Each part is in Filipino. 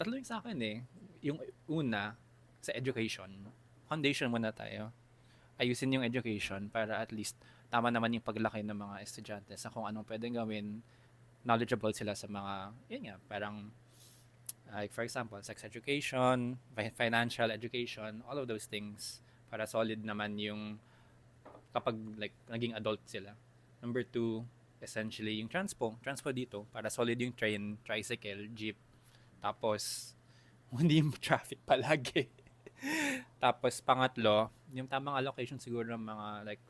tatlo yung sa akin eh. Yung una, sa education. Foundation muna tayo. Ayusin yung education para at least tama naman yung paglaki ng mga estudyante sa kung anong pwedeng gawin. Knowledgeable sila sa mga, yun nga, parang like for example, sex education, financial education, all of those things para solid naman yung kapag like naging adult sila. Number 2, essentially yung transpo dito para solid yung train, tricycle, jeep. Tapos hindi yung traffic palagi. Tapos pangatlo, yung tamang allocation siguro ng mga like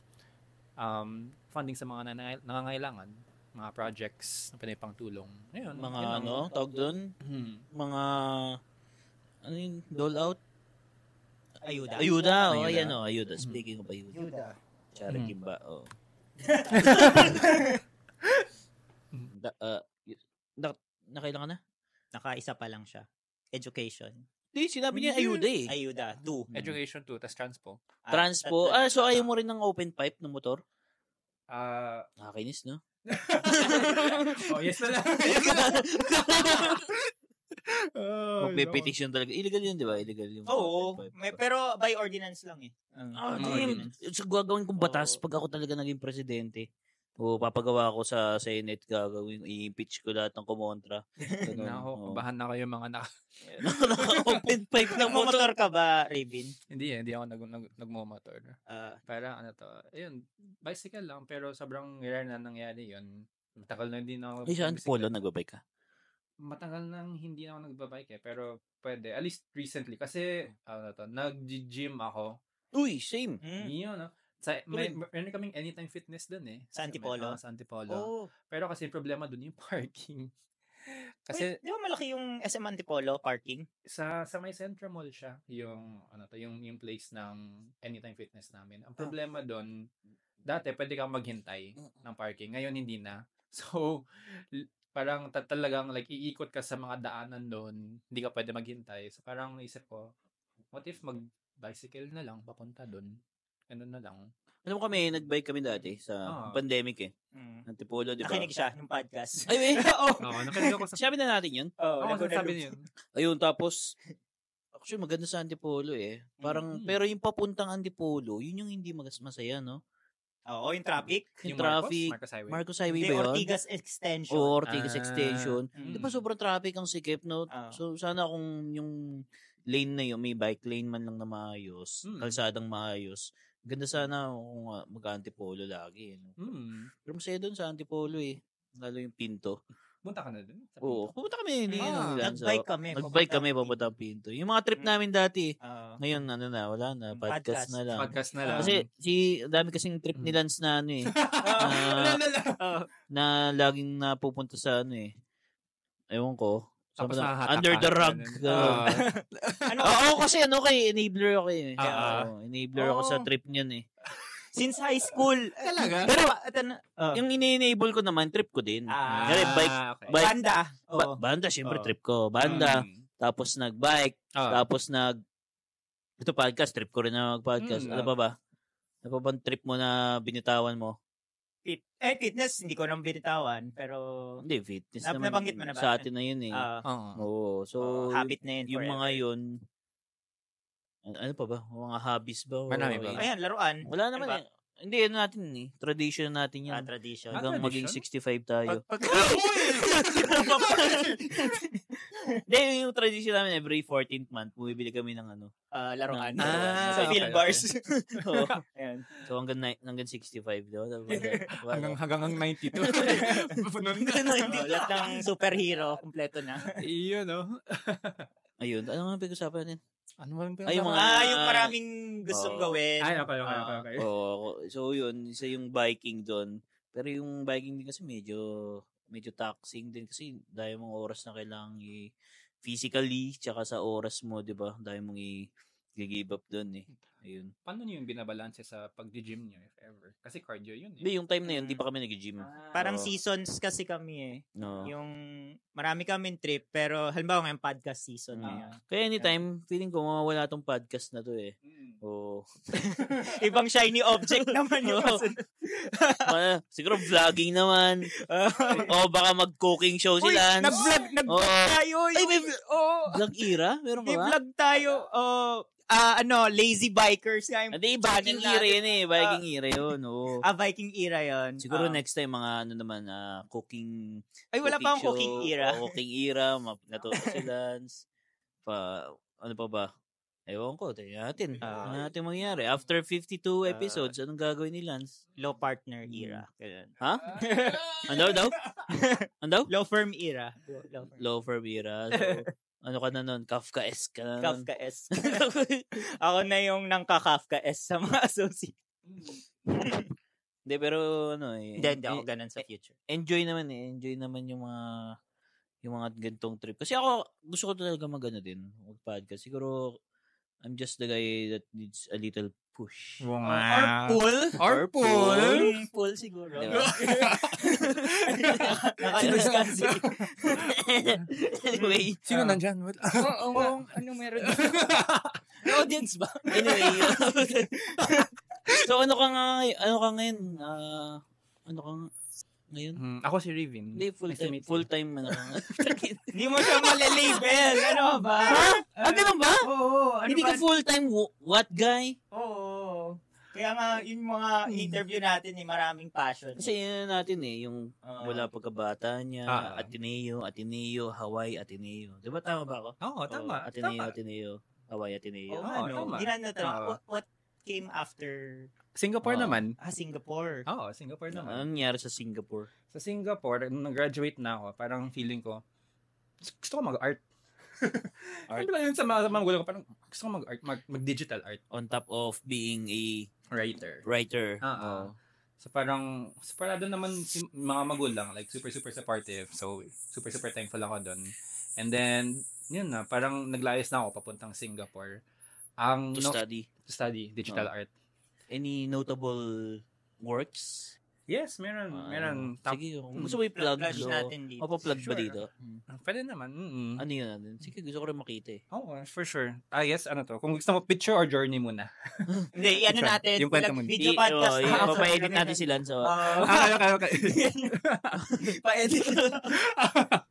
funding sa mga nangangailangan, mga projects na pwede pang tulong. Ayun, mga tawag doon? Mga ano yung dole out? Ayuda. Oh, ayan o, ayuda. Speaking of ayuda. Charity ba? Oh. Nakailangan na? Nakaisa pa lang siya. Education. Di, sinabi niya ayuda eh. Ayuda, 2. Education 2, tas transpo. Transpo. So ayaw mo rin ng open pipe ng motor? Nakakainis, no? Yes na lang. Magpe-petition talaga. Illegal yun, di ba? Illegal yung Oo. Pero by ordinance lang eh. So, gagawin kong batas pag ako talaga naging presidente. O papagawa ko sa Senate, gagawin, i-impeach ko lahat ng kumontra. Kabahan na kayo mga naka-open pipe ng motor. Motor ka ba, Raven? Hindi ako nagmo-motor. Parang ayun, bicycle lang, pero sobrang rare na nangyari yun. Matagal na hindi na ako. Saan polo nagbabike ka? Matagal nang hindi na ako nagbabike pero pwede. At least recently. Kasi, nag-gym ako. Uy, same. Yun, no? Meron kaming anytime fitness dun eh. Sa Antipolo? Sa Antipolo. Pero kasi problema dun yung parking. Kasi, di ba malaki yung SM Antipolo parking? Sa may Central Mall siya, yung place ng anytime fitness namin. Ang problema dun, dati pwede kang maghintay ng parking. Ngayon hindi na. So, parang talagang like iikot ka sa mga daanan doon, hindi ka pwede maghintay. So parang naisip ko, what if mag-bicycle na lang papunta doon? Ano na lang. Alam mo kami, nag-bike kami dati sa pandemic eh. Antipolo, di ba? Nakinig siya ng podcast. Ay, nakinig ako sa... Sabi na natin yun? Sabi niyo yun. Ayun, tapos, actually maganda sa Antipolo eh. Parang, pero yung papuntang Antipolo, yun yung hindi masaya, no? Oo, yung traffic. Yung traffic. Marcos Highway ba yun? Ortigas Extension. Oo, Ortigas Extension. Di ba sobrang traffic ang sikip, no? So, sana kung yung lane na yun, may bike lane man lang na maayos, kalsadang maayos, ganda sana kung mag-Antipolo lagi. No? Pero masaya doon sa Antipolo eh. Lalo yung Pinto. Punta ka na doon? Oo. Pumunta kami. Nag-bike kami. Papunta ang Pinto. Yung mga trip namin dati, ngayon, wala na. Podcast na lang. Kasi, dami kasing trip ni Lance na na laging napupunta sa ewan ko. Tapos under the rug. Oo, kasi kay enabler ako eh. Enabler ako sa trip niyan eh. Since high school. Talaga? Pero, yung ini-enable ko naman, trip ko din. Kasi bike. Banda. Banda, syempre trip ko. Banda. Tapos nag-bike. Tapos ito podcast, trip ko rin na mag-podcast. Ano pa ba? Ano pa bang trip mo na binitawan mo? Fitness, hindi ko nang binitawan. Pero, hindi, fitness naman. Nabanggit mo na ba? Sa atin na yun eh. Oo. So, habit na yun yung mga yun, ano pa ba? Mga hobbies ba? Marami ba? Ayan, laruan. Wala naman eh. Hindi, natin eh. Tradition natin yan. Tradition. Hanggang maging 65 tayo. Hindi, yung tradition namin, every 14th month, bumibili kami ng laruan. Sa field bars. Ayan. So, hanggang 65, diba? Hanggang 92. Lahat ng superhero, kompleto na. Iyon, no? Ayun. Ano nga pag-usapan natin? Yung maraming gustong gawin. Okay. So yun, isa yung biking doon. Pero yung biking din kasi medyo taxing din kasi dahil mong oras na kailangan physically tsaka sa oras mo, 'di ba? Dahil mong i-give up doon eh. Ayun. Paano niyo yung binabalanse sa pag-gym niyo if ever? Kasi cardio yun eh. Hindi, yung time na yun, hindi pa kami nag-gym. Parang seasons kasi kami eh. No. Yung marami kaming trip, pero halimbawa ngayong podcast season. Kaya anytime, feeling ko mawawala tong podcast na to eh. Oo. Ibang shiny object naman yung Siguro vlogging naman. Baka mag-cooking show Uy, sila. nag-vlog tayo. Ay, may vlog era? Meron ka May ba? vlog tayo. Lazy Bikers. Hindi, Viking era yun eh. Viking era yun. Oo. Viking era yun. Siguro next time, mga naman, cooking. Ay, wala pa akong cooking era. Cooking era, natuto sila. Ano pa ba? Ewan ko, tingnan natin. Ano natin mangyayari? After 52 episodes, anong gagawin ni Lance? Low partner era. Ha? Ano daw? Low firm era. Low firm era. So, ano ka na nun? Kafka-esque ka na nun? Kafka-esque. Ako na yung nangka-Kafka-esque sa mga associate. Hindi, pero Hindi ako ganun sa future. Enjoy naman yung mga gantong trip. Kasi ako, gusto ko talaga mag-podcast. Siguro, I'm just the guy that needs a little push. Wow. Or pull. Pull siguro. Naka-discuss. Anyway. Sino nandyan? Ano meron? Audience ba? Anyway. So, ano ka ngayon? Ako si Rivin. Hindi, full-time. Hindi mo siya malilabel. Ano ba? Ganun ba? Oo. Hindi ka full-time what guy? Oo. Kaya nga, yung mga interview natin, maraming passion. Kasi yun natin yung mula pagkabata niya, Ateneo, Hawaii, Ateneo. Di ba tama ba ako? Oo, tama. Ateneo, Hawaii, Ateneo. Tama. Hindi na natanong. What came after... Singapore naman. Singapore. Oo, Singapore naman. Anong nangyari sa Singapore? Sa Singapore, nung nag-graduate na ako, parang feeling ko, gusto ko mag-art. Art? Ano yun sa mga magulang ko, parang gusto ko mag-art, mag-digital art. On top of being a writer. So parang, doon naman si mga magulang, like super supportive. So super thankful ako doon. And then, yun na, parang naglayas na ako papuntang Singapore. To study digital art. Any notable works? Yes, meron. Sige, gusto mo i-plug natin dito. Plug ba dito? Pwede naman. Ano yun natin? Sige, gusto ko rin makita eh. Oo, for sure. Yes, kung gusto mo picture or journey muna. Hindi, natin. Yung kwento mo. Video podcast. Papaedit natin sila. So. Okay. Pa-edit.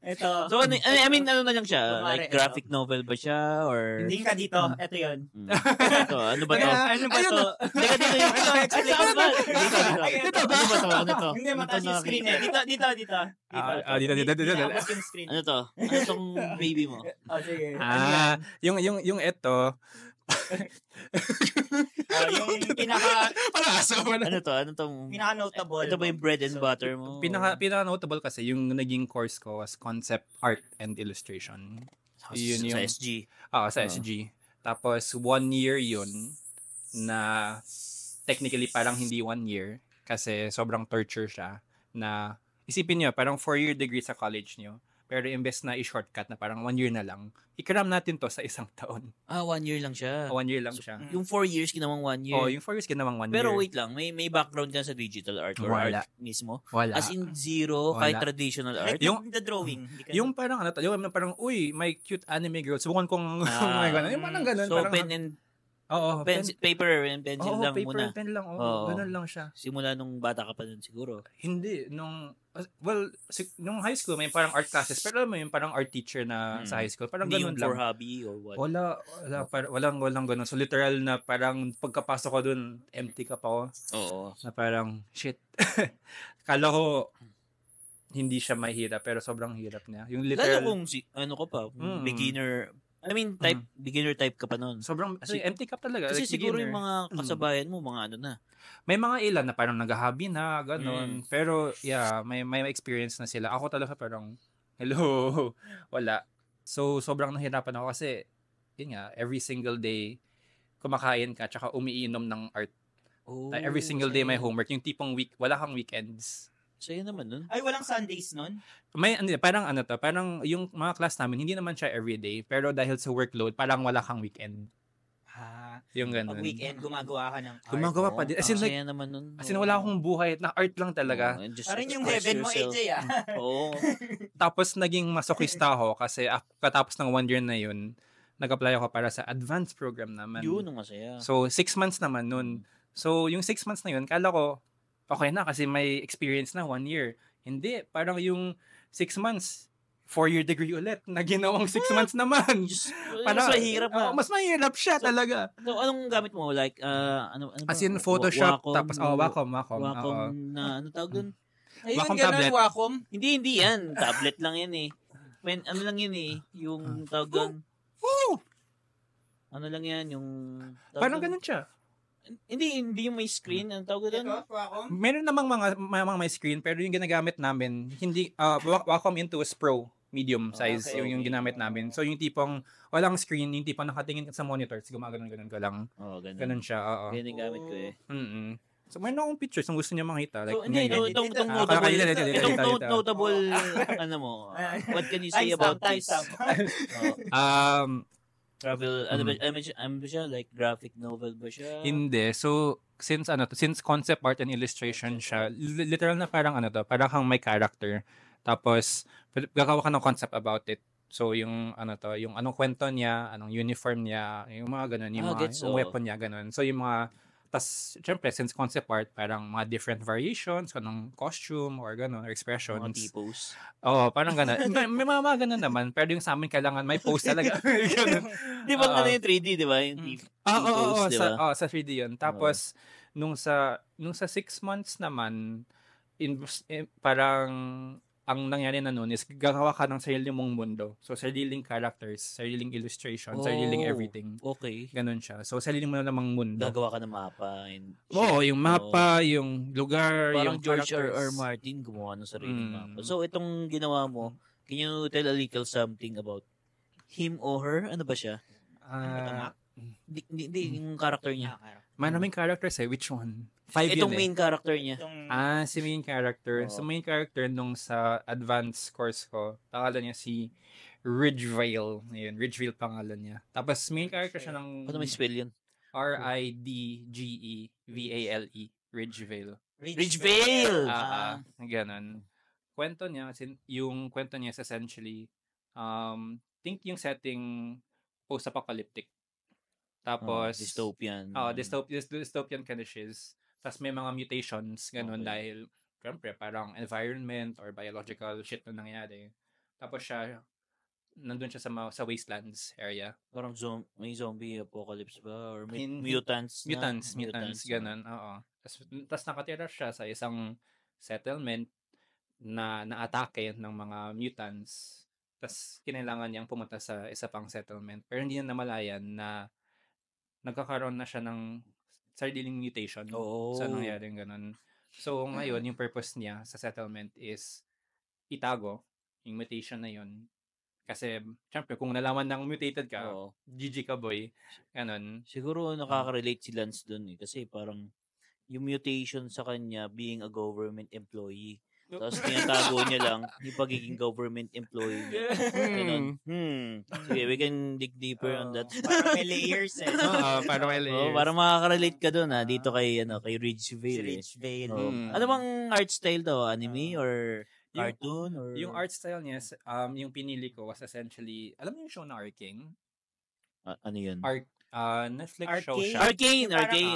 Ito. So, I mean, ano na lang siya? Like, graphic novel ba siya? Or... Hindi ka dito. Ito yun. Ito, ano ba to? Ano ba to? Hindi ka dito yung... Ano to? Hindi, mataas yung screen eh. Dito. Dito. Tapos yung screen. Ano to? Ano tong baby mo? Sige. Yung ito. Yung pinaka... Ano to? Ano tong... Pinaka-notable. Ito ba yung bread and butter mo? Pinaka-notable kasi yung naging course ko was Concept Art and Illustration. Yun yung... Sa SG? Sa SG. Tapos 1 year yun na technically parang hindi 1 year kasi sobrang torture siya na isipin nyo, parang 4-year degree sa college nyo. Pero imbes na i-shortcut na parang 1 year na lang, ikram natin to sa 1 taon. 1 year lang siya. 1 year lang siya. Yung 4 years ginawang 1 year. Yung 4 years ginawang 1 year. Pero wait lang, may background ka sa digital art or Wala. art mismo? Wala. As in zero, kahit traditional art? Yung the drawing. Yung parang yung parang, uy, may cute anime girl. Subukan kong may ganun. Yung parang ganun. So, parang, pen and paper and pencil lang paper muna. and pen lang. Ganun lang siya. Simula nung bata ka pa nun siguro. Hindi. Nung high school, may parang art classes. Pero alam mo yung parang art teacher na sa high school. Parang hindi ganun yung lang. for hobby or what? Walang ganun. So, literal na parang pagkapasok ko dun, empty ka pa ako. Oo. Na parang, shit. Kala ko, hindi siya mahirap, pero sobrang hirap niya. Yung literal... Lalo kung beginner... I mean, beginner type ka pa nun. Sobrang, empty cup talaga. Kasi like siguro beginner. yung mga kasabayan mo, mga ano na. May mga ilan na parang nag-hobby na, gano'n. Pero, may experience na sila. Ako talaga parang, hello, wala. So, sobrang nahirapan ako kasi, yun nga, every single day, kumakain ka, tsaka umiinom ng art. Like, every single day may homework. Yung tipong wala kang weekends. Sa'yo naman nun. Ay, walang Sundays nun? May, parang yung mga class namin, hindi naman siya everyday, pero dahil sa workload, parang wala kang weekend. Yung ganun. Pag weekend, gumagawa ka ng art. Gumagawa pa din. As in, like, naman nun. as in, wala akong buhay, na art lang talaga. Parang yung heaven mo, AJ, Oo. Tapos, naging masochista ako kasi katapos ng 1 year na yun, nag-apply ako para sa advanced program naman. Yun, ang masaya. So, 6 months naman nun. So, yung 6 months na yun, kala ko, okay na kasi may experience na 1 year. Hindi, parang yung 6 months, 4-year degree ulit na ginawang 6 months naman. Mas mahirap na. Mas mahirap siya talaga. So, anong gamit mo? Like, ano ba? As in Photoshop, Wacom, tapos, Wacom. Wacom na, ano tawag dun? Ayun, Wacom ganun, tablet. Wacom. Hindi yan. Tablet lang yan eh. Ano lang yan eh. Yung tawag dun. Ano lang yan, yung... Parang ganun siya. Hindi yung may screen. Ang tawag doon? Ito, Wacom. Meron namang mga may screen, pero yung ginagamit namin, hindi, Wacom Intuos Pro, medium size, Okay. yung ginamit namin. So, yung tipong walang screen, yung tipong nakatingin ka sa monitor, gumagano'n ka lang. Ganun. Ganun siya, oo. Ganun yung gamit ko eh. So, meron akong pictures kung gusto niyo makita. Like, So, hindi, ganyan. itong Dito. notable, ano mo, what can you say about this? Travel, ano ba siya? Like graphic novel ba siya? Hindi. So, since concept art and illustration siya, literal na parang parang kang may character. Tapos, gagawa ka ng concept about it. So, yung yung anong kwento niya, anong uniform niya, yung mga ganun, yung yung weapon niya, ganun. So, yung mga, tas, syempre, since concept art, parang mga different variations, anong costume, or ganun, or expressions. Mga tipos. Oo, parang ganun. May mga ganun naman, pero yung sa amin, kailangan may pose talaga. Ganun. Di ba yung 3D, di ba? Yung tipos, di ba? Sa 3D yun. Tapos, nung sa 6 months naman, parang, ang nangyari na noon is gagawa ka ng sarili mong mundo. So, sariling characters, sariling illustration, sariling everything. Okay. Ganun siya. So, sarili mo namang mundo. Gagawa ka ng mapa. Yung mapa, yung lugar, parang yung George characters. R. Martin gumawa ng sariling mapa. So, itong ginawa mo, can you tell a little something about him or her? Ano ba siya? Hindi, yung character niya. Maraming characters Which one? 5 Itong yun main character niya. si main character. So, main character nung sa advanced course ko, pangalan niya si Ridgevale. Ayun, Ridgevale pangalan niya. Tapos, main character siya ng... Ano may spell yun? Ridgevale. Ridgevale. Ridgevale! Ganon. Yung kwento niya is essentially, think yung setting post-apocalyptic. Tapos, dystopian. Dystopian conditions. Tapos may mga mutations, ganun, dahil, syempre, parang environment or biological shit na nangyari. Tapos nandun siya sa wastelands area. Parang may zombie apocalypse ba? Or may mutants, ganun, oo. Tapos nakatira siya sa isang settlement na naatake ng mga mutants. Tapos kinailangan niyang pumunta sa isa pang settlement. Pero hindi niya namalayan na nagkakaroon na siya ng sariling mutation sa nangyaring ganun. So, ngayon, yung purpose niya sa settlement is itago yung mutation na yun. Kasi, syempre, kung nalaman ng mutated ka, GG ka boy, ganun. Siguro nakaka-relate si Lance dun Kasi parang yung mutation sa kanya being a government employee. Tapos tinatago niya lang yung pagiging government employee niya. Sige, we can dig deeper on that. Parang may layers parang may layers. Parang makaka-relate ka dun dito kay Ridgevale. Ridgevale. Ano bang art style to? Anime or cartoon? Yung art style niya, yung pinili ko was essentially, alam mo yung show na Arcane? Ano yun? Netflix show siya. Arcane! Okay.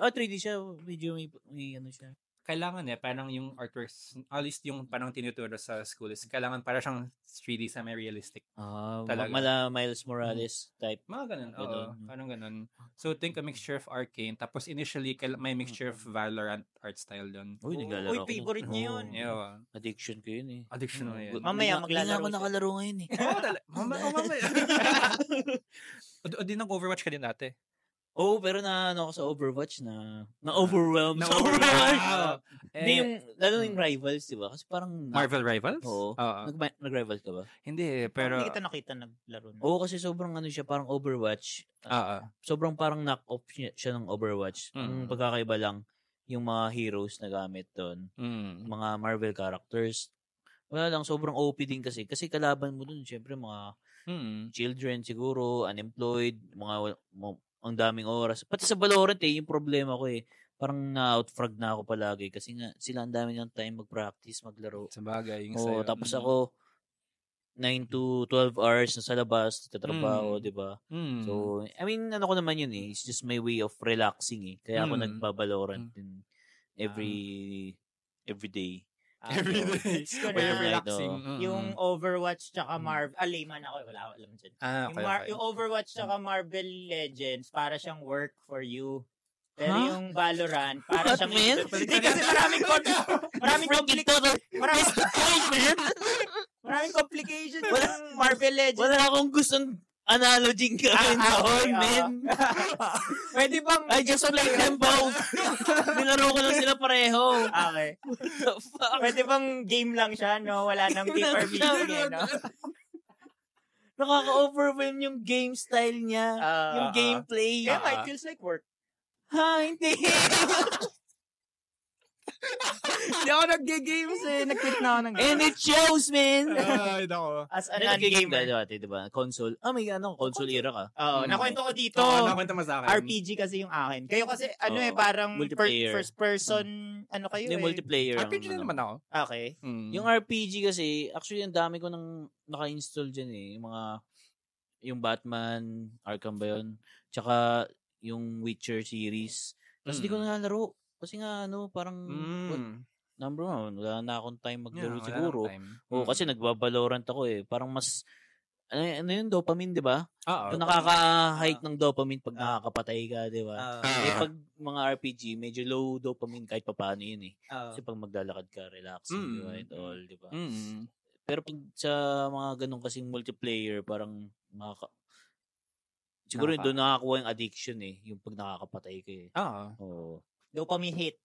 3D siya. Medyo may ano siya. Kailangan parang yung artworks, at least yung parang tinuturo sa school is kailangan para siyang 3D sa may realistic. Mala Miles Morales type. Mga ganun, parang ganun. So, think a mixture of Arcane, tapos initially, may mixture of Valorant art style doon. Naglalaro ako. Favorite niya yun. Addiction ko yun Addiction mo yan. Mamaya maglalaro. Hindi ako nakalaro ngayon Mamaya. O di nag-Overwatch ka din dati? Pero ako sa Overwatch na-overwhelmed. Hindi yung, lalo yung Rivals, di ba? Kasi parang... Marvel Rivals? Oo. Nag-Rivals ka ba? Hindi, pero... Hindi kita nakita naglaro. Kasi sobrang siya, parang Overwatch. Sobrang parang knock-off siya ng Overwatch. Ang pagkakaiba lang, yung mga heroes na gamit doon. Mga Marvel characters. Wala lang, sobrang OP din kasi. Kasi kalaban mo doon, syempre, mga children siguro, unemployed, ang daming oras. Pati sa Valorant yung problema ko parang na-outfrag na ako palagi kasi nga sila ang dami ng time mag-practice, maglaro. Sa bagay. Tapos ako, 9 to 12 hours na sa labas, tatrabaho, di ba? So, I mean, ano ko naman yun eh. It's just my way of relaxing eh. Kaya ako nagbabalorant din every day. Every day. It's ko Way of na, relaxing. yung Overwatch tsaka Marvel, layman ako, wala ko alam dyan. Okay. Yung Overwatch tsaka Marvel Legends, para siyang work for you. Pero yung Valorant, para siyang... Hindi kasi maraming complications yung Marvel Legends. Wala akong gustong analogy gawin doon, man. Pwede bang... I just like them both. Nilaro ko lang sila pareho. Okay. Pwede bang game lang siya, no? Wala nang game or meaning, no? Nakaka-overwhelm yung game style niya. Yung gameplay. Kaya it feels like work. Ha, hindi. Hindi ako nag-games eh. Nag-quit na ako ng And it shows, man. Ay, nako. As a Non-gamer. non-gamer. Dati, diba? Console. May console era ka. Oo, nakwento ko dito. Nakwento mo sa akin. RPG kasi yung akin. Kayo kasi, parang multiplayer. first person, kayo Yung multiplayer. RPG na naman ako. Okay. Yung RPG kasi, actually, ang dami ko nang naka-install dyan eh. Yung Batman, Arkham ba yun? Tsaka, yung Witcher series. Tapos di ko nalalaro. Kasi nga, parang, number one, wala na akong time maglaro siguro. Kasi nagbabalorant ako eh. Parang mas, yung dopamine, di ba? Nakaka-hike ng dopamine pag nakakapatay ka, di ba? Pag mga RPG, medyo low dopamine kahit papaano yun eh. Kasi pag maglalakad ka, relaxing, di ba? And all, di ba? Pero pag sa mga ganun kasing multiplayer, parang siguro doon nakakuha yung addiction eh. Yung pag nakakapatay ka eh. Dopamine hit.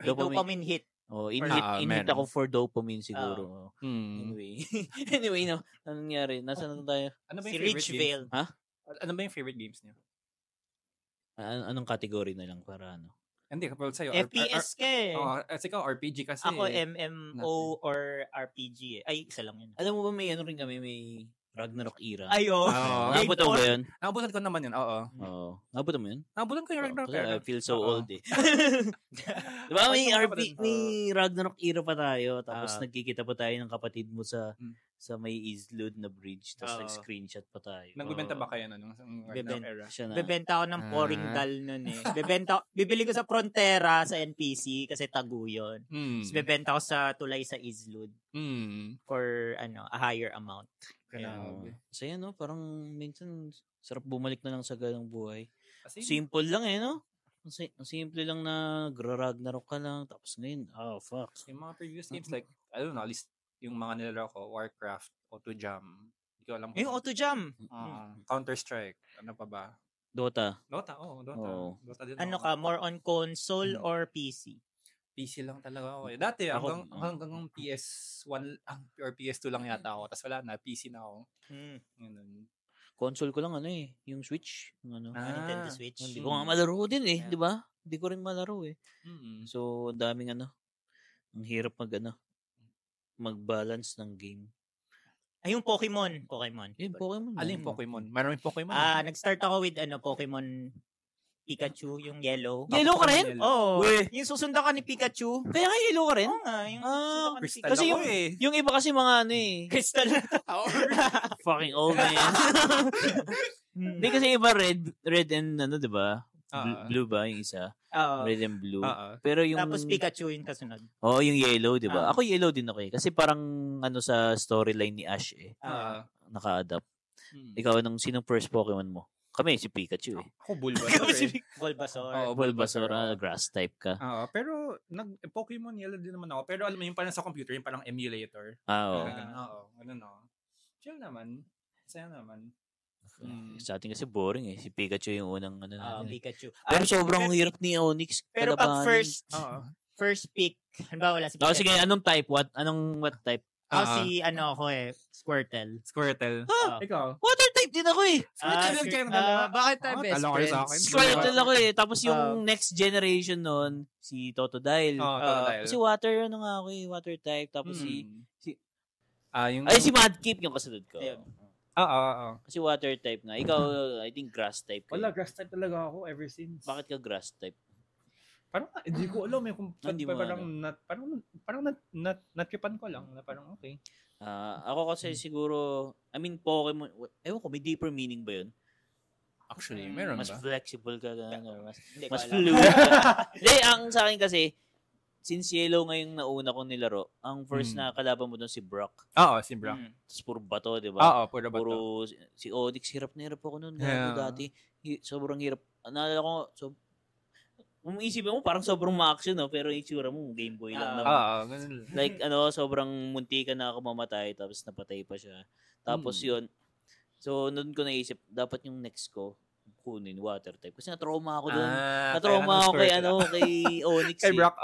Dopamine hit. In-hit ako for dopamine siguro. Anyway, no. Anong nangyari? Nasaan na tayo? Ano ba Si yung Rich favorite Vale. games? Ano ba yung favorite games niyo? Anong category na lang para ano? Hindi, kapag sa'yo. FPS ka eh. Ikaw, RPG kasi. Ako, MMO or RPG eh. Ay, isa lang yun. Alam mo ba may kami, may Ragnarok era. Ay, Nabutan mo ba yun? Nabutan ko naman yun, oo. Nabutan mo yun? Nabutan ko yung Ragnarok era. I feel so old eh. Diba may Ragnarok era pa tayo, tapos nagkikita pa tayo ng kapatid mo sa may Islud na bridge, tapos nag-screenshot pa tayo. Nagbibenta ba kayo nung Ragnarok era? Bebenta ako ng Poringal nun eh. Bibili ko sa Frontera sa NPC kasi tagu yun. Tapos bebenta ko sa Tulay sa Islud for a higher amount. Saya no, parang minsan sarap bumalik na lang sa ganang buhay. Simple lang eh, no? Simple lang na Ragnarok ka lang, tapos ngayon, fuck. Yung mga previous games like, I don't know, at least yung mga nilaro ko, Warcraft, AutoJam. Hindi ko alam. Yung AutoJam. Counter-Strike. Ano pa ba? Dota. Dota din. Ano ka, more on console or PC? PC lang talaga ako. Dati, hanggang PS1 or PS2 lang yata ako. Tapos wala na, PC na ako. Console ko lang yung Switch. Nintendo Switch. Hindi ko nga malaro din eh, di ba? Hindi ko rin malaro eh. So, daming ang hirap mag-balance ng game. Ay, yung Pokemon. Yung Pokemon. Alin Pokemon? Maraming Pokemon. Nag-start ako with Pokemon Pikachu, yung yellow. Yellow ka rin? Oo. Yung susundan ka ni Pikachu. Kaya nga yellow ka rin? Oo nga. Yung susundan ka ni Crystal Pikachu. kasi yung iba kasi mga Crystal. fucking old man. Hindi kasi iba red and di ba? Blue ba yung isa? Red and blue. Pero yung tapos Pikachu yung kasunod. yung yellow, di ba? Ako yellow din ako eh. Kasi parang sa storyline ni Ash eh. Naka-adapt. Ikaw, sinong first Pokemon mo? Kami, si Pikachu eh. Ako, Bulbasaur eh. Bulbasaur. Bulbasaur, grass type ka. Pero, Pokemon Yellow din naman ako. Pero alam mo, yung parang sa computer, yung parang emulator. Ganun ako. Chill naman. Saya naman. Sa atin kasi boring eh. Si Pikachu yung unang Pikachu. Pero sobrang hirap ni Onyx. Pero pag first pick, halimbawa wala si Pikachu. Sige, anong type? What type? Ako Squirtle. Ikaw? Water type din ako eh. Squirtle kayo dalawa. Bakit tayo best friends? Sa akin. Squirtle ako eh. Tapos yung next generation nun, si Totodile. Kasi water ako eh. Water type. Tapos si Mudkip yung kasunod ko. Kasi water type nga. Ikaw, I think grass type. Wala, grass type talaga ako ever since. Bakit ka grass type? Parang hindi ko alam kung parang natripan ko lang na parang okay. Ako kasi siguro, Pokemon, ewan ko, may deeper meaning ba yun? Actually, meron mas ba? Flexible ka, mas fluid ka. Hindi, ang sa akin kasi, since Yellow ngayong nauna kong nilaro, ang first na kalaban mo doon si Brock. Oo, si Brock. Tapos puro bato, di ba? Oo, puro bato. Si Onyx, hirap na hirap ako noon. Dati, sobrang hirap. Naalala ko, kung isipin mo, parang sobrang ma-action, no? Pero yung itsura mo, Game Boy lang naman. Ganun. Like, sobrang munti ka na ako mamatay, tapos napatay pa siya. Tapos yun, so, noon ko naisip, dapat yung next ko, kunin water type. Kasi na-trauma ako doon. Na-trauma ako kay Onyx. Kay Brock,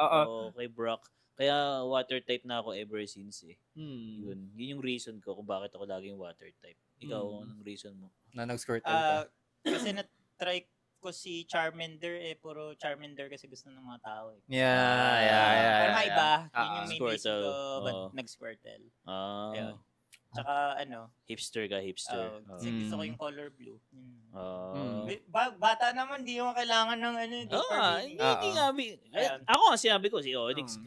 kay Brock. Kaya water type na ako ever since Yun yung reason ko kung bakit ako laging water type. Ikaw, anong reason mo? Na nag-squirt ka? Kasi na-try ko si Charmander puro Charmander kasi gusto ng mga tao Yeah. Pero iba, yun yung main reason ko nag-Squirtle. Ayun. Tsaka hipster. Kasi gusto ko yung color blue. Bata naman, di mo kailangan ng hindi nga. Ako nga sinabi ko, si Onyx.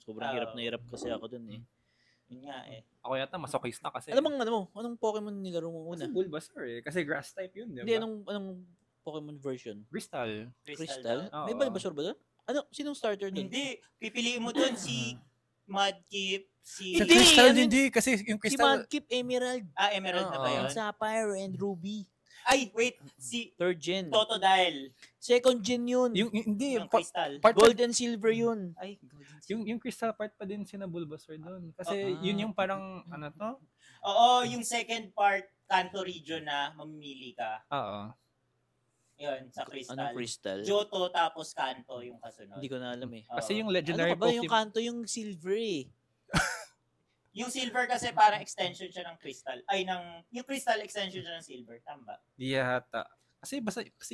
Sobrang hirap na hirap kasi ako dun Yun nga Ako yata masokista kasi. Anong Pokemon nilaro mo una? Kasi Bulbasaur kasi grass type yun, di ba? Hindi, anong Pokemon version? Crystal. May Bulbasaur ba doon? Sinong starter doon? Hindi, pipiliin mo doon si Mudkip, si Crystal hindi kasi yung Si Crystal. Mudkip, Emerald. Emerald na ba yun? Sapphire and Ruby. Ay, wait, si Third gen. Totodile. Second gen yun. Hindi, yung Crystal. Gold and Silver yun. Ay, yung Crystal part pa din sina Bulbasaur doon. Kasi yun yung parang, Oo, yung second part, Kanto region na mamimili ka. Oo. Yun, sa Crystal. Anong Crystal? Johto tapos Kanto yung kasunod. Hindi ko na alam Kasi yung legendary Pokemon. Yung Kanto yung Silver Yung Silver kasi parang extension siya ng Crystal. Yung Crystal extension siya ng Silver. Tama ba? Yata. Kasi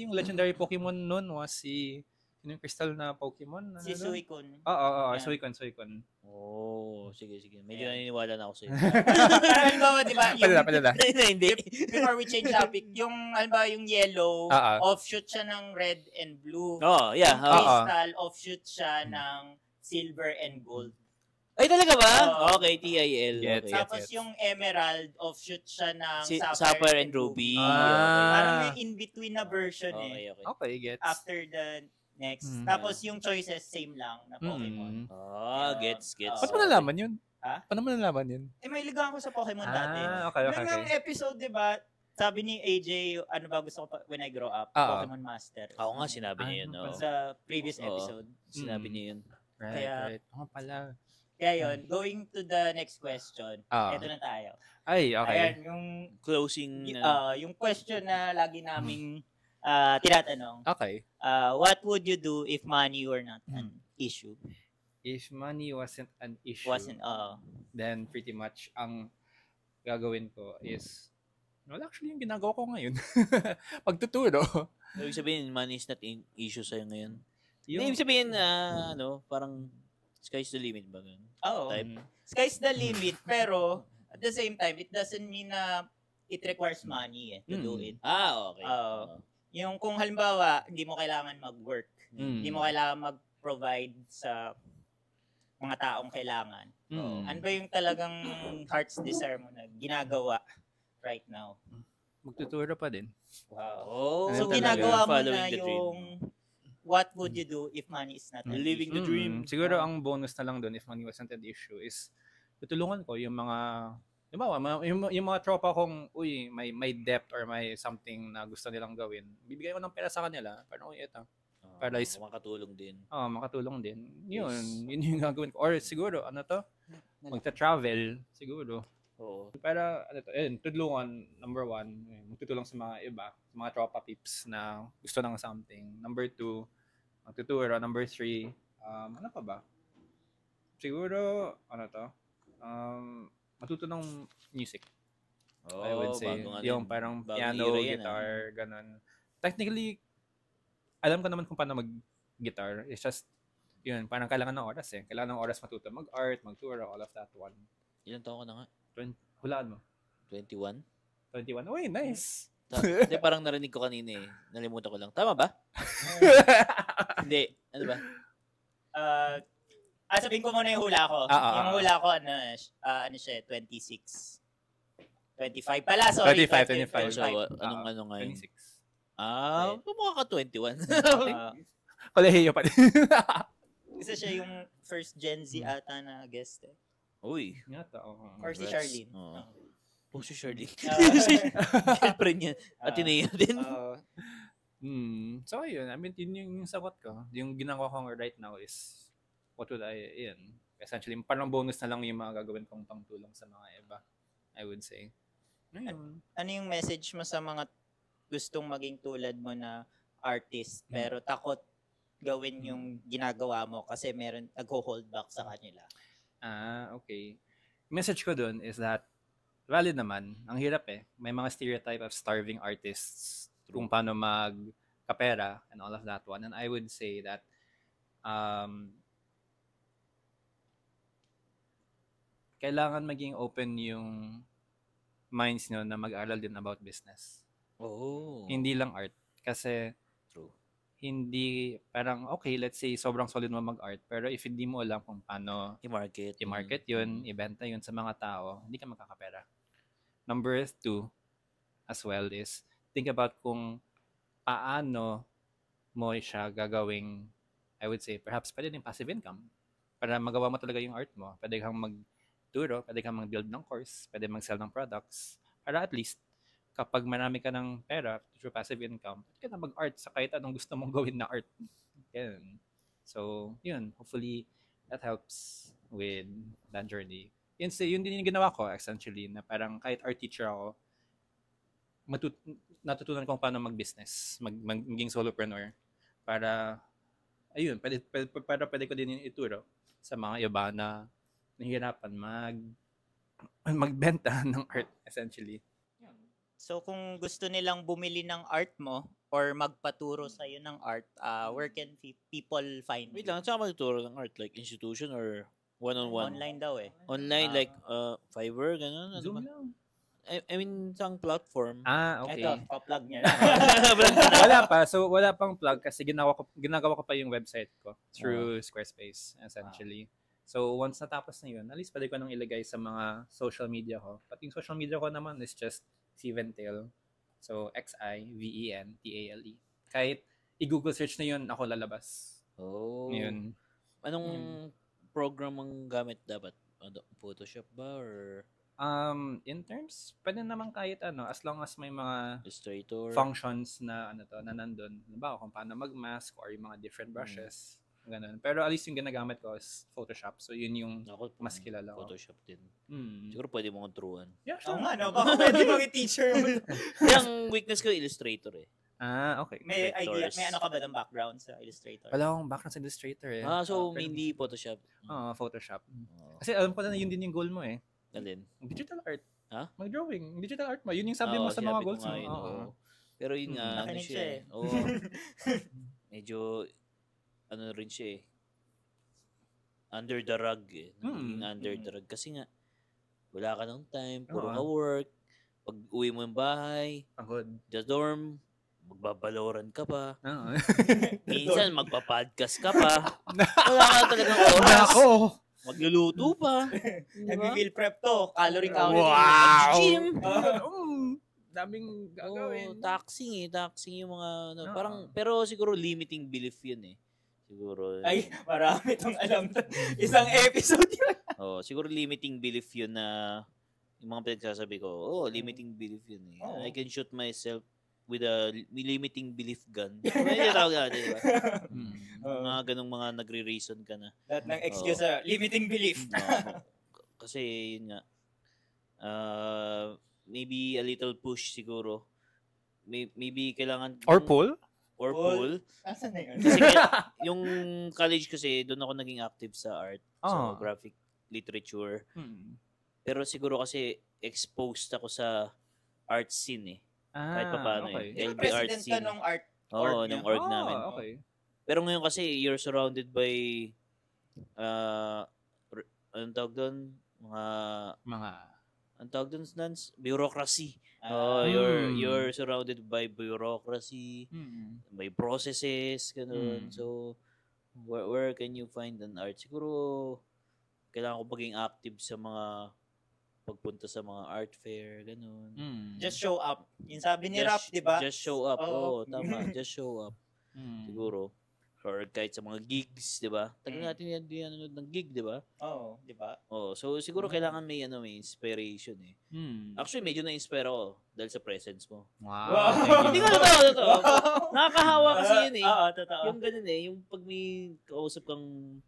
yung legendary Pokemon noon was yung Crystal na Pokemon. Si Suicune. Oo, Suicune. Sige. Medyo naniniwala na ako sa'yo. Parang halimbawa, di ba? Palala. Hindi. Before we change topic, yung halimbawa yung yellow, offshoot siya ng red and blue. Yeah. Yung Crystal, offshoot siya ng silver and gold. Ay, talaga ba? Okay, TIL. Tapos yung emerald, offshoot siya ng Sapphire and Ruby. Parang may in-between na version Okay, gets. After the next. Tapos yung choices, same lang na Pokemon. Gets. Paano mo nalaman yun? Paano mo nalaman yun? May ligawan ko sa Pokemon dati. Okay. Yung episode, di ba, sabi ni AJ, ano ba gusto ko when I grow up? Pokemon Master. Ako nga, sinabi niya yun. Sa previous episode. Sinabi niya yun. Right. Pala. Kaya yun, going to the next question. Ito na tayo. Ay, okay. Ayan, yung closing. Yung question na lagi naming tinatanong. Okay. What would you do if money were not an issue? If money wasn't an issue, then pretty much ang gagawin ko is, actually yung ginagawa ko ngayon. Pagtuturo. Ibig sabihin, money is not an issue sa'yo ngayon? Ibig sabihin, parang sky's the limit ba? Sky's the limit, pero at the same time, it doesn't mean na it requires money to do it. Okay. Yung kung halimbawa, hindi mo kailangan mag-work, hindi mo kailangan mag-provide sa mga taong kailangan. Ano ba yung talagang heart's desire mo na ginagawa right now? Magtuturo pa din. Wow. So ginagawa mo na yung what would you do if money is not an issue? Living the dream. Siguro ang bonus na lang doon if money wasn't an issue is tutulungan ko yung mga yung mga tropa kong may debt or may something na gusto nilang gawin. Bibigay ko ng pera sa kanila. Parang ito. Para makatulong din. Makatulong din. Yun yung gagawin ko. Or siguro magta-travel siguro. Para tulungan, number 1, magtutulong sa mga iba, sa mga tropa peeps na gusto ng something. Number 2, magtuturo. Number 3, ano pa ba? Siguro, matuto ng music. I would say. Yung parang piano, guitar, ganun. Technically, alam ko naman kung paano mag-guitar. It's just, yun, parang kailangan ng oras Kailangan ng oras matuto mag-art, magturo, all of that one. Ilan taon ka na nga? Hulaan mo. 21? 21? Uy, nice. Hindi, parang narinig ko kanina Nalimutan ko lang. Tama ba? Hindi. Ano ba? Sabihin ko muna yung hula ko. Yung hula ko, ano siya, 26. 25 pala, sorry. 25. So, anong ngayon? 26. Mukha ka 21. Kolehiyo pa din. Isa siya yung first Gen Z ata na guest eh. Uy. Yata, Or si Charlene. Si Charlene. Girlfriend niya. Ateneo din. So, yun. I mean, yun yung sagot ko. Yung ginagawa ko right now is, what would essentially, parang bonus na lang yung mga gagawin kong pangtulong sa mga iba, I would say. Ano yung message mo sa mga gustong maging tulad mo na artist, pero takot gawin yung ginagawa mo kasi meron nag-hold back sa kanila? Okay. Message ko dun is that, valid naman. Ang hirap eh. May mga stereotype of starving artists kung paano magkapera and all of that one. And I would say that kailangan maging open yung minds nyo na mag-aral din about business. Hindi lang art. Kasi hindi, parang okay, let's say sobrang solid mo mag-art, pero if hindi mo alam kung paano i-market yun, ibenta yun sa mga tao, hindi ka makakapera. Number 2 as well is think about kung paano mo siya gagawing, I would say, perhaps pwede din passive income para magawa mo talaga yung art mo. Pwede kang magturo, pwede kang mag-build ng course, pwede mag-sell ng products, para at least kapag marami ka ng pera through passive income, pwede ka na mag-art sa kahit anong gusto mong gawin na art. Yan. So, yun. Hopefully, that helps with that journey. Yun din yung ginawa ko, essentially, na parang kahit art teacher ako, natutunan kong paano mag-business, maging solopreneur, para, ayun, pwede ko din yung ituro sa mga iba na nahihirapan magbenta ng art, essentially. So, kung gusto nilang bumili ng art mo or magpaturo sa'yo ng art, where can people find you? Wait lang, saan ka magtuturo ng art? Like institution or one-on-one? Online daw eh. Online, like Fiverr, gano'n? Zoom lang. I mean, isang platform. Okay. Ito, pa-plug niya na. Wala pa. So, wala pang plug kasi ginagawa ko pa yung website ko through Squarespace, essentially. So, once natapos na yun, at least pwede ko nang ilagay sa mga social media ko. Pati yung social media ko naman is just Xiventale. So, Xiventale. Kahit i-Google search na yun, ako lalabas. Yun. Anong program ang gamit dapat? Photoshop ba or in terms, pwede naman kahit as long as may mga Illustrator functions na na nandun. Diba, kung paano mag-mask or yung mga different brushes. Ganun. Pero at least yung ginagamit ko is Photoshop. So, yun yung mas kilala ko. Photoshop din. Siguro pwede mong turuan. Yeah, sure. Oo nga, no? Baka pwede mong teacher mo. Yung weakness ko, Illustrator eh. Okay. May idea, may ano ka ba ng background sa Illustrator? Wala akong background sa Illustrator eh. So mainly Photoshop. Photoshop. Kasi alam ko na yun din yung goal mo eh. Alin? Digital art. Mag-drawing. Digital art mo. Yun yung sabi mo sa mga goals mo. Pero yun nga, Nakinig siya eh. Medyo, rin siya eh. Under the rug eh. Naging under the rug. Kasi nga, wala ka ng time, puro ka work. Pag uwi mo yung bahay, pagod. The dorm, magbabaloran ka pa. Minsan, magpa-podcast ka pa. Wala ka talagang oras. Magluluto pa. Nag-meal prep to. Calorie counting. Wow! Gym. Daming gagawin. Taxing yung mga parang, pero siguro limiting belief yun eh. Siguro. Ay, marami itong alam. Isang episode yun. Siguro limiting belief yun na yung mga pinagsasabi ko, limiting belief yun eh. I can shoot myself with a limiting belief gun. May tawag natin, diba? Mga ganong mga nagre-reason ka na. Lahat ng excuse sa limiting belief. Kasi yun nga, maybe a little push siguro. Maybe kailangan... Or pull? Asan na yun? Kasi yung college kasi, doon ako naging active sa art. So, graphic literature. Pero siguro kasi exposed ako sa art scene eh. Kahit pa paano eh. LB art scene. President ka nung art org nung org namin. Okay. Pero ngayon kasi, you're surrounded by anong tawag doon? Anong tawag doon, Nance? Bureaucracy. You're surrounded by bureaucracy, by processes, ganun. So, Where can you find an art? Siguro, kailangan ko maging active sa mga pagpunta sa mga art fair, ganun. Just show up. Yung sabi ni Rap, di ba? Just show up. Oo, tama. Just show up. Siguro. Or kahit sa mga gigs, di ba? Tagal natin yan nanonood ng gig, di ba? Oo, di ba? Oo, so siguro kailangan may inspiration eh. Actually, medyo na-inspire ako dahil sa presence mo. Wow. Hindi ko totoo. Nakakahawa kasi yun eh. Oo, totoo. Yung ganun eh, yung pag may kausap kang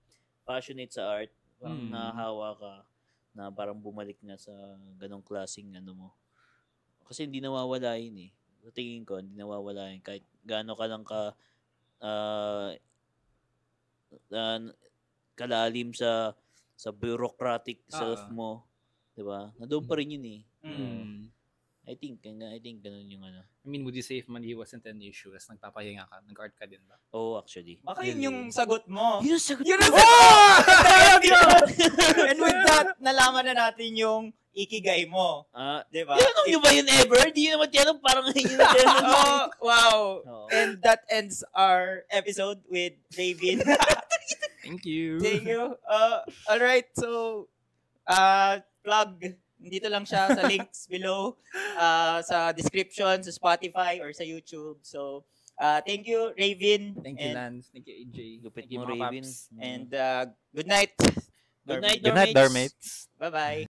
passionate sa art, parang nahahawa ka na parang bumalik na sa ganong klaseng ano mo. Kasi hindi nawawala yun eh. Sa tingin ko, hindi nawawala yun. Kahit gaano ka lang kalalim sa bureaucratic self mo, 'di ba? Nandoon pa rin yun eh. I think ganun yung ano. I mean, would you say if money wasn't an issue, as nagpapahinga ka, nag-art ka din ba? Oh, actually. Baka yun yung sagot mo. Yun yung sagot. And with that, nalaman na natin yung ikigai mo. Di ba? Tinanong nyo ba yun ever? Di nyo naman tinanong, parang yun yung tinanong. Oh, wow. And that ends our episode with David. Thank you. Thank you. Alright, so, plug. Dito lang siya sa links below, sa description, sa Spotify, or sa YouTube. So, thank you, Raven. Thank you, Lance. Thank you, AJ. Lupit Thank you, mo, mga Raven. paps. And good night. Good night, Good night, Dormates. Bye-bye.